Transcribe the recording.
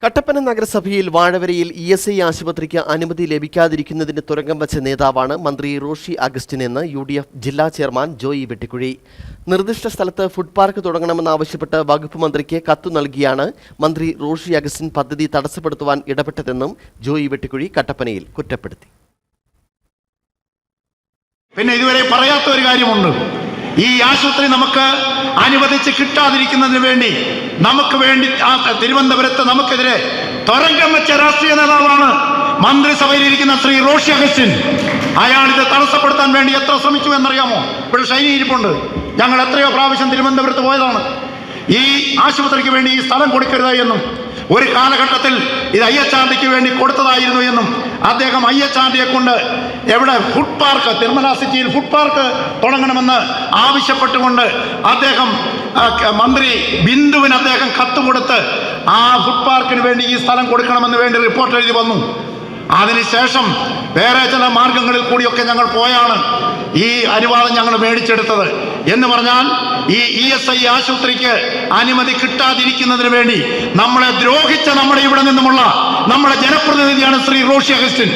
കട്ടപ്പന നഗരസഭയിൽ വാഴവരയിൽ ESI ആശുപത്രിക്ക് അനുമതി ലഭിക്കാതിരിക്കുന്നതിന് തുരങ്കം വച്ച നേതാവാണ് മന്ത്രി റോഷി അഗസ്റ്റിൻ എന്ന് UDF ജില്ലാ ചെയർമാൻ ജോയി വെട്ടിക്കുഴി. നിർദ്ദിഷ്ട സ്ഥലത്ത് ഫുഡ് പാർക്ക് തുടങ്ങണമെന്നാവശ്യപ്പെട്ട് വകുപ്പ് മന്ത്രിക്ക് കത്തു നൽകിയാണ് മന്ത്രി റോഷി അഗസ്റ്റിൻ പദ്ധതി തടസ്സപ്പെടുത്തുവാൻ ഇടപെട്ടതെന്നും ജോയി വെട്ടിക്കുഴി കട്ടപ്പനയിൽ കുറ്റപ്പെടുത്തി. പിന്നെ ഇതുവരെ പറയാത്ത ഒരു കാര്യമുണ്ട്. ഈ ആശുപത്രി നമുക്ക് അനുവദിച്ച് കിട്ടാതിരിക്കുന്നതിന് വേണ്ടി തിരുവനന്തപുരത്ത് നമുക്കെതിരെ തുരങ്കം വെച്ച രാഷ്ട്രീയ നേതാവാണ് മന്ത്രിസഭയിലിരിക്കുന്ന ശ്രീ റോഷി അഗസ്റ്റിൻ. അയാൾ ഇത് തടസ്സപ്പെടുത്താൻ വേണ്ടി എത്ര ശ്രമിച്ചു എന്നറിയാമോ? ഇപ്പോൾ ഷൈനി ഇരിപ്പുണ്ട്. ഞങ്ങൾ എത്രയോ പ്രാവശ്യം തിരുവനന്തപുരത്ത് പോയതാണ്. ഈ ആശുപത്രിക്ക് വേണ്ടി ഈ സ്ഥലം കൊടുക്കരുത് എന്നും ഒരു കാലഘട്ടത്തിൽ ഇത് IHRDക്ക് വേണ്ടി കൊടുത്തതായിരുന്നു എന്നും അദ്ദേഹം IHRDയെ കൊണ്ട് എവിടെ ഫുഡ് പാർക്ക്, തിരുമല സിറ്റിയിൽ ഫുഡ് പാർക്ക് തുടങ്ങണമെന്ന് ആവശ്യപ്പെട്ടുകൊണ്ട് അദ്ദേഹം മന്ത്രി ബിന്ദുവിന് അദ്ദേഹം കത്ത് കൊടുത്ത് ആ ഫുഡ് പാർക്കിന് വേണ്ടി ഈ സ്ഥലം കൊടുക്കണമെന്ന് വേണ്ടി റിപ്പോർട്ട് എഴുതി വന്നു. അതിനുശേഷം വേറെ ചില മാർഗങ്ങളിൽ കൂടിയൊക്കെ ഞങ്ങൾ പോയാണ് ഈ അനുവാദം ഞങ്ങൾ മേടിച്ചെടുത്തത്. എന്ന് പറഞ്ഞാൽ ഈ ESI ആശുപത്രിക്ക് അനുമതി കിട്ടാതിരിക്കുന്നതിന് വേണ്ടി നമ്മളെ ദ്രോഹിച്ച നമ്മുടെ ഇവിടെ നിന്നുമുള്ള നമ്മുടെ ജനപ്രതിനിധിയാണ് ശ്രീ റോഷി അഗസ്റ്റിൻ.